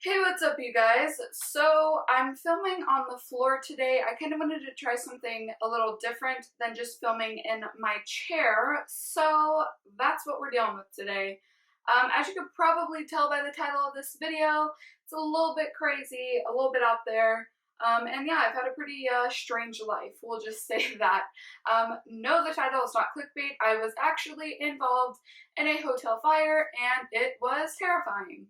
Hey, what's up, you guys? So I'm filming on the floor today. I kind of wanted to try something a little different than just filming in my chair, so that's what we're dealing with today. As you could probably tell by the title of this video, it's a little bit crazy, a little bit out there, and yeah, I've had a pretty strange life, we'll just say that. No, the title is not clickbait. I was actually involved in a hotel fire, and it was terrifying.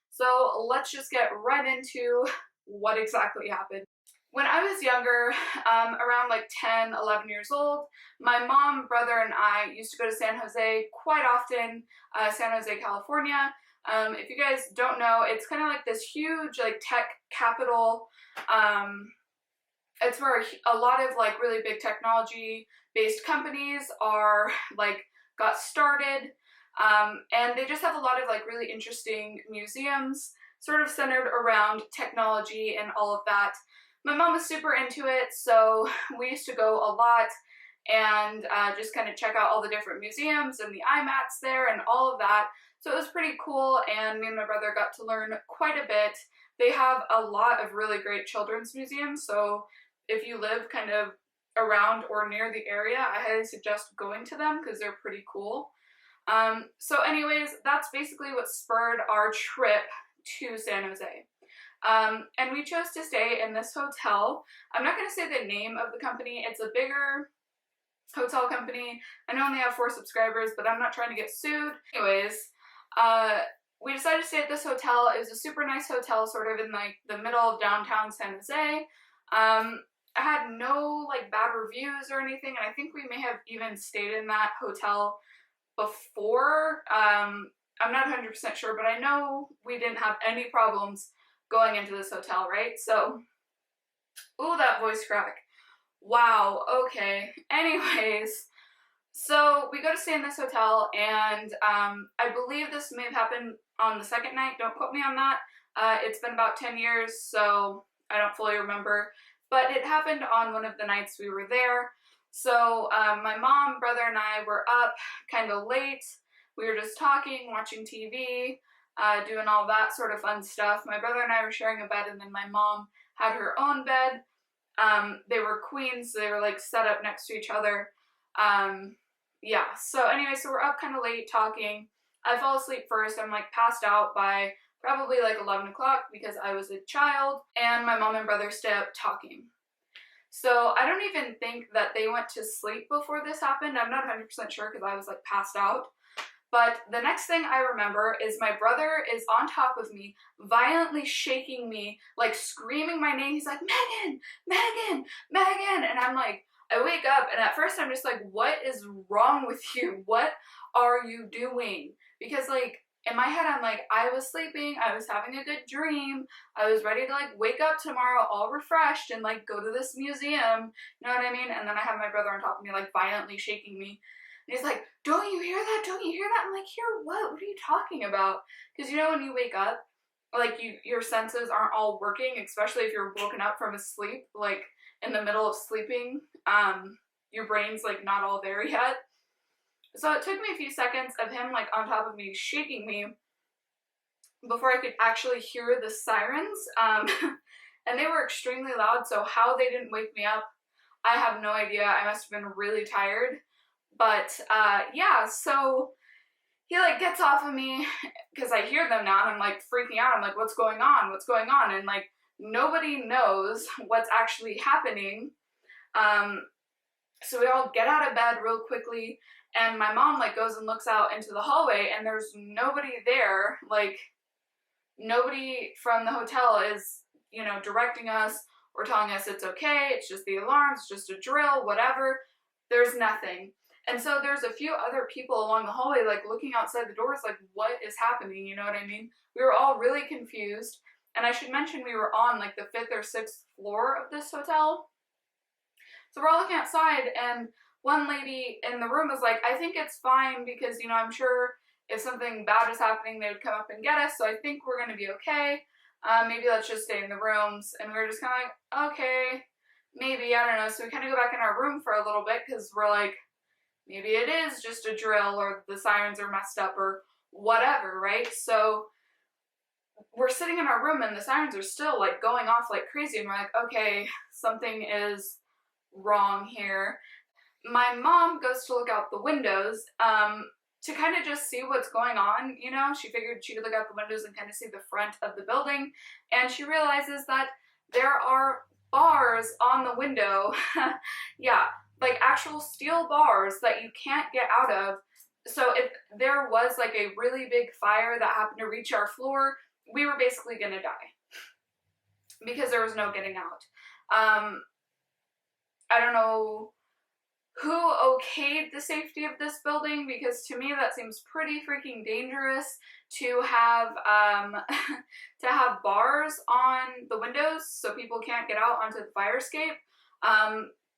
So let's just get right into what exactly happened. When I was younger, around like 10, 11 years old, my mom, brother, and I used to go to San Jose quite often, San Jose, California. If you guys don't know, it's kind of like this huge like tech capital. It's where a lot of like really big technology based companies are like got started. And they just have a lot of like really interesting museums sort of centered around technology and all of that. My mom was super into it, so we used to go a lot and just kind of check out all the different museums and the IMATs there and all of that. So it was pretty cool, and me and my brother got to learn quite a bit. They have a lot of really great children's museums, so if you live kind of around or near the area, I highly suggest going to them because they're pretty cool. So anyways, that's basically what spurred our trip to San Jose. And we chose to stay in this hotel. I'm not going to say the name of the company. It's a bigger hotel company. I know they have 4 subscribers, but I'm not trying to get sued. Anyways, we decided to stay at this hotel. It was a super nice hotel, sort of in like the middle of downtown San Jose. I had no like bad reviews or anything, and I think we may have even stayed in that hotel before. I'm not 100% sure, but I know we didn't have any problems going into this hotel, right? So, ooh, that voice crack. Wow, okay. Anyways, so we go to stay in this hotel, and I believe this may have happened on the second night. Don't quote me on that. It's been about 10 years, so I don't fully remember. But it happened on one of the nights we were there. So my mom, brother, and I were up kind of late. We were just talking, watching TV, doing all that sort of fun stuff. My brother and I were sharing a bed, and then my mom had her own bed. They were queens, so they were like set up next to each other. Yeah, so anyway, so we're up kind of late talking. I fall asleep first. I'm like passed out by probably like 11 o'clock because I was a child, and my mom and brother stay up talking. So I don't even think that they went to sleep before this happened. I'm not 100% sure because I was like passed out. But the next thing I remember is my brother is on top of me, violently shaking me, like screaming my name. He's like, Megan, Megan, Megan. And I'm like, I wake up, and at first I'm just like, what is wrong with you? What are you doing? Because like in my head, I'm like, I was sleeping, I was having a good dream, I was ready to like wake up tomorrow all refreshed and like go to this museum, you know what I mean? And then I have my brother on top of me like violently shaking me. And he's like, don't you hear that? Don't you hear that? I'm like, hear what? What are you talking about? Because you know when you wake up, like your senses aren't all working, especially if you're woken up from a sleep, like in the middle of sleeping, your brain's like not all there yet. So it took me a few seconds of him like on top of me shaking me before I could actually hear the sirens. And they were extremely loud, so how they didn't wake me up, I have no idea. I must have been really tired. But yeah, so he like gets off of me because I hear them now, and I'm like freaking out. I'm like, what's going on? What's going on? And like nobody knows what's actually happening. So we all get out of bed real quickly, and my mom like goes and looks out into the hallway, and there's nobody there. Like nobody from the hotel is, you know, directing us or telling us it's okay, it's just the alarms, it's just a drill, whatever. There's nothing. And so there's a few other people along the hallway like looking outside the doors like, what is happening? You know what I mean? We were all really confused. And I should mention we were on like the 5th or 6th floor of this hotel. So we're all looking outside, and one lady in the room was like, I think it's fine because, you know, I'm sure if something bad is happening, they would come up and get us, so I think we're going to be okay. Maybe let's just stay in the rooms. And we were just kind of like, okay, maybe, I don't know. So we kind of go back in our room for a little bit because we're like, maybe it is just a drill, or the sirens are messed up, or whatever, right? So we're sitting in our room and the sirens are still like going off like crazy, and we're like, okay, something is wrong here. My mom goes to look out the windows to kind of just see what's going on, you know. She figured she could look out the windows and kind of see the front of the building, and she realizes that there are bars on the window. Yeah, like actual steel bars that you can't get out of. So if there was like a really big fire that happened to reach our floor, we were basically gonna die because there was no getting out. I don't know who okayed the safety of this building, because to me that seems pretty freaking dangerous to have to have bars on the windows so people can't get out onto the fire escape.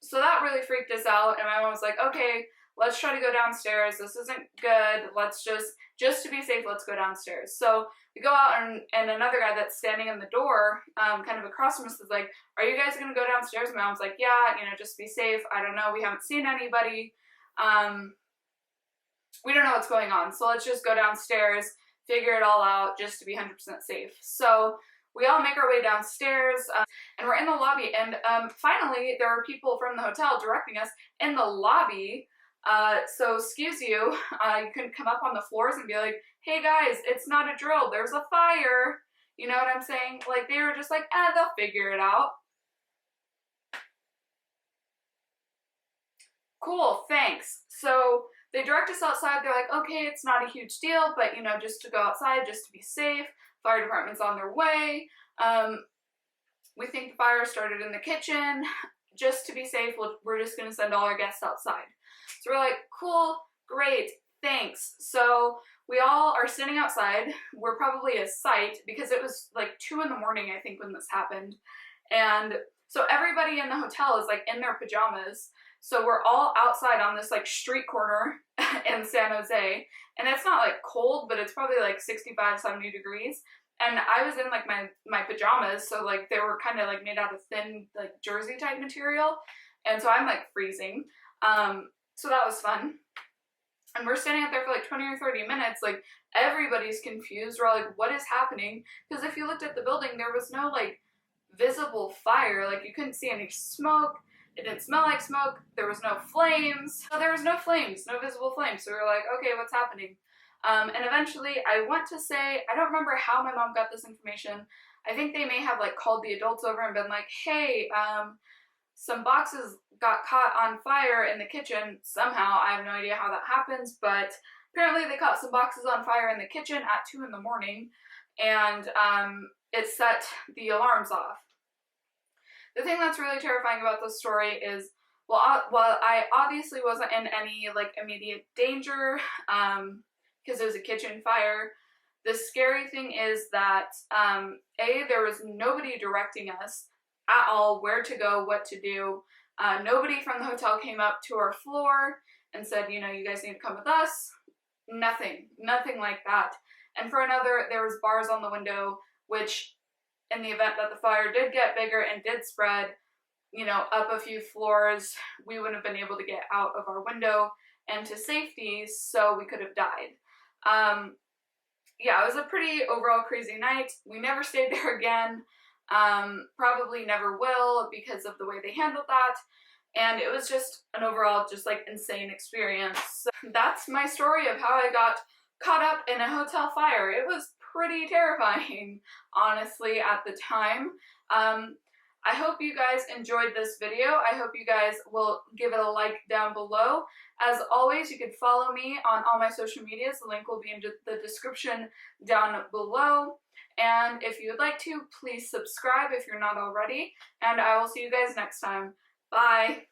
So that really freaked us out, and my mom was like, okay, let's try to go downstairs. This isn't good. Let's just to be safe, let's go downstairs. So we go out, and another guy that's standing in the door, kind of across from us, is like, are you guys gonna go downstairs? My mom's like, yeah, you know, just be safe. I don't know, we haven't seen anybody. We don't know what's going on, so let's just go downstairs, figure it all out, just to be 100% safe. So we all make our way downstairs, and we're in the lobby, and finally there are people from the hotel directing us in the lobby. So excuse you, you couldn't come up on the floors and be like, hey guys, it's not a drill, there's a fire. You know what I'm saying? Like, they were just like, they'll figure it out. Cool, thanks. So they direct us outside. They're like, okay, it's not a huge deal, but you know, just to go outside, just to be safe. Fire department's on their way. We think the fire started in the kitchen. Just to be safe, we're just gonna send all our guests outside. So we're like, cool, great, thanks. So we all are sitting outside. We're probably a sight because it was like 2 in the morning, I think, when this happened. And so everybody in the hotel is like in their pajamas. So we're all outside on this like street corner in San Jose, and it's not like cold, but it's probably like 65, 70 degrees. And I was in like my pajamas, so like they were kind of like made out of thin like jersey type material, and so I'm like freezing. So that was fun. And we're standing out there for like 20 or 30 minutes, like everybody's confused. We're all like, what is happening? Because if you looked at the building, there was no like visible fire, like you couldn't see any smoke. It didn't smell like smoke. There was no flames. So there was no flames, no visible flames. So we were like, okay, what's happening? And eventually, I want to say, I don't remember how my mom got this information. I think they may have like called the adults over and been like, hey, some boxes got caught on fire in the kitchen somehow. I have no idea how that happens, but apparently they caught some boxes on fire in the kitchen at 2 in the morning, and it set the alarms off. The thing that's really terrifying about this story is, while I obviously wasn't in any like immediate danger, because it was a kitchen fire, the scary thing is that there was nobody directing us at all where to go, what to do. Nobody from the hotel came up to our floor and said, you know, you guys need to come with us. Nothing like that. And for another, there was bars on the window, which in the event that the fire did get bigger and did spread, you know, up a few floors, we wouldn't have been able to get out of our window and to safety, so we could have died. Yeah, it was a pretty overall crazy night. We never stayed there again. Probably never will because of the way they handled that. And it was just an overall just like insane experience. So that's my story of how I got caught up in a hotel fire. It was pretty terrifying, honestly, at the time. I hope you guys enjoyed this video. I hope you guys will give it a like down below. As always, you can follow me on all my social medias. The link will be in the description down below. And if you would like to, please subscribe if you're not already. And I will see you guys next time. Bye!